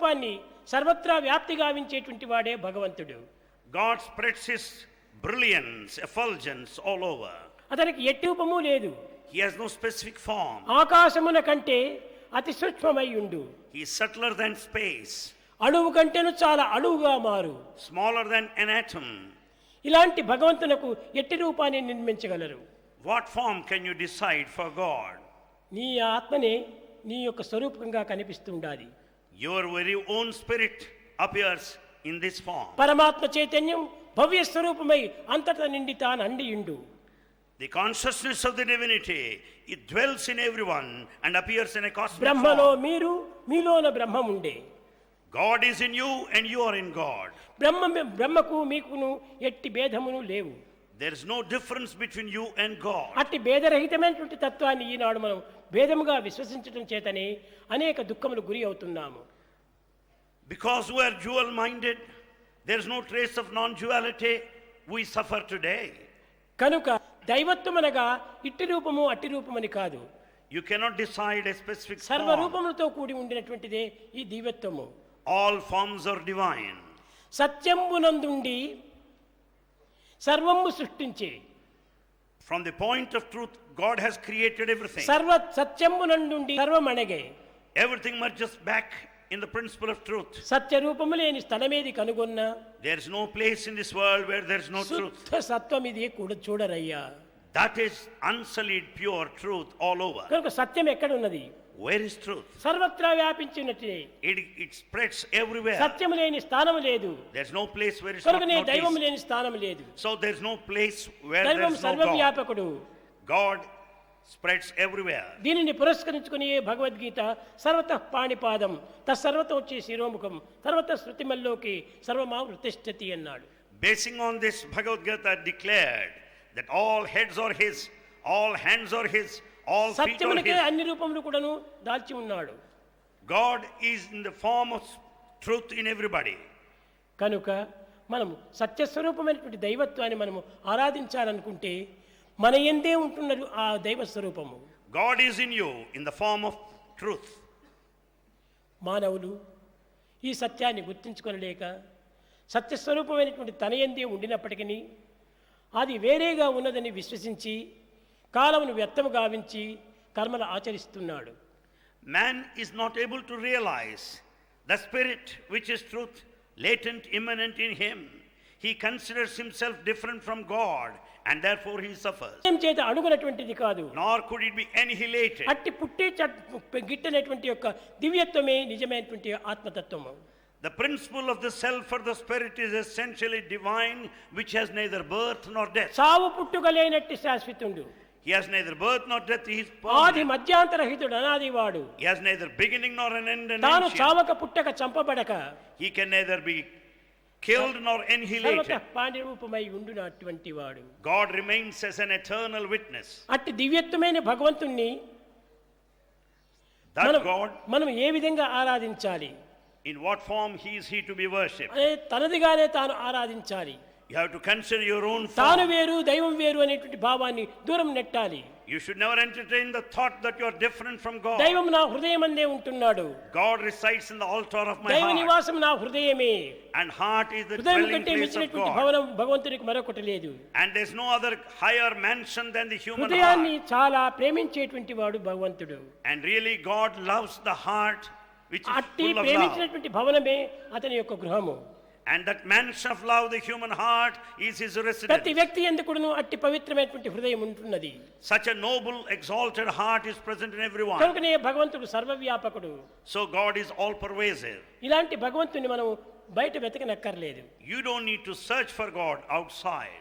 స్వరూపాన్ని సర్వత్రా వ్యాప్తి గావించేటువంటి వాడే భగవంతుడు. God spreads his brilliance, effulgence all over. అతనికి ఎట్టి రూపము లేదు. He has no specific form. ఆకాశమున కంటే అతి సూక్ష్మమై ఉండు. He is subtler than space. అణువు కంటేను చాలా అణువుగా మారు. Smaller than an atom. ఇలాంటి భగవంతునకు ఎట్టి రూపాన్ని నిర్మించగలరు? What form can you decide for God? నీ ఆత్మనే నీ యొక్క స్వరూపంగా కనిపిస్తూ ఉండాలి. Your very own spirit appears in this form. పరమాత్మ చైతన్యం భవ్య స్వరూపమై అంతటా నిండి తాను అండియుండు. The consciousness of the divinity, it dwells in everyone and appears in a cosmic బ్రహ్మలో form. మీరు, మీలోన బ్రహ్మం ఉండే. God is in you and you are in God. బ్రహ్మకు మీకును ఎట్టి భేదమును లేవు. There is no difference between you and God. అట్టి భేదరహితమైనటువంటి తత్వాన్ని ఈనాడు మనం భేదముగా విశ్వసించడం చేతనే అనేక దుఃఖములు గురి అవుతున్నాము. Because we are dual minded, there is no trace of non-duality, we suffer today. కనుక దైవత్వం అనగా ఇట్టి రూపము అట్టి రూపమని కాదు. You cannot decide a specific form. సర్వరూపములతో కూడి ఉండినటువంటిదే ఈ దివ్యత్వము. All forms are divine. సత్యమునందుండి సర్వము సృష్టించే. From the point of truth, God has created everything. సర్వ సత్యమునందుండి సర్వమణగే. Everything merges back in the principle of truth. సత్య రూపము లేని స్థలమేది కనుగొన్నా There is no place in this world where there is no truth. శుద్ధ సత్వం ఇది కూడా చూడరయ్యా. That is unsullied pure truth all over. కనుక సత్యం ఎక్కడ ఉన్నది? Where is truth? సర్వత్రా వ్యాపించినట్టే. It spreads everywhere. సత్యము లేని స్థానం లేదు. There is no place where it's కనుకనే not దైవము noticed. లేని స్థానం లేదు. So there is no place where there దైవం is no God. సర్వవ్యాపకుడు. God spreads everywhere. దీనిని పురస్కరించుకుని భగవద్గీత సర్వతః పాణిపాదం తత్సర్వతో వచ్చే శిరోముఖం సర్వతః శృతిమల్లోకి సర్వమావృతిష్ఠతి అన్నాడు. Basing on this, Bhagavad Gita declared that all heads are his, all hands are his, all feet are సత్యమునకే his. అన్ని రూపములు కూడాను దాల్చి ఉన్నాడు. God is in the form of truth in everybody. కనుక మనము సత్యస్వరూపమైనటువంటి దైవత్వాన్ని మనము ఆరాధించాలనుకుంటే మన యందే ఉంటున్నారు ఆ దైవ స్వరూపము. God is in you in the form of truth. మానవులు ఈ సత్యాన్ని గుర్తించుకొనలేక సత్యస్వరూపమైనటువంటి తన యందే ఉండినప్పటికీ అది వేరేగా ఉన్నదని విశ్వసించి కాలమును వ్యర్థము గావించి కర్మలు ఆచరిస్తున్నాడు. Man is not able to realize the spirit which is truth, latent, immanent in him. He considers himself different from God and therefore he suffers. చేత అణుగునటువంటిది కాదు. Nor could it be annihilated. అట్టి పుట్టి గిట్టనటువంటి యొక్క దివ్యత్వమే నిజమైనటువంటి ఆత్మతత్వము. The principle of the self or the spirit is essentially divine, which has neither birth nor death. సావు పుట్టుక లేనట్టి శాశ్వతుడు. He has neither birth nor death. He is ఆది permanent. మధ్యాంతరహితుడు అనాదివాడు. He has neither beginning nor an end and తాను ancient. చావక పుట్టక చంపబడక He can neither be killed nor annihilated. సర్వతః పాండిరూపమై ఉండునటువంటి వాడు. God remains as an eternal witness. అట్టి దివ్యత్వమైన భగవంతుణ్ణి That God, మనం ఏ విధంగా ఆరాధించాలి? in what form is he to be worshipped? అనే తనదిగానే తాను ఆరాధించాలి. You have to consider your own తాను form. వేరు దైవం వేరు అనేటువంటి భావాన్ని దూరం నెట్టాలి. You should never entertain the thought that you are different from God. దైవం నా హృదయమందే ఉంటున్నాడు. God resides in the altar of my దైవ heart. నివాసం నా హృదయమే. And heart is the హృదయం dwelling కంటే place of మించినటువంటి God. భవనం భగవంతునికి మరొకటి లేదు. And there's no other higher mansion than the human హృదయాన్ని heart. చాలా ప్రేమించేటువంటి వాడు భగవంతుడు. And really God loves the heart which is అట్టి full of love. ప్రేమించినటువంటి భవనమే అతని యొక్క గృహము. And that mansion of love, the human heart, is his ప్రతి residence. వ్యక్తి ఎందుకును అట్టి పవిత్రమైనటువంటి హృదయం ఉంటున్నది. Such a noble, exalted heart is present in everyone. కనుకనే భగవంతుడు సర్వవ్యాపకుడు. So God is all pervasive. ఇలాంటి భగవంతుని మనం బయట వెతకనక్కర్లేదు. You don't need to search for God outside.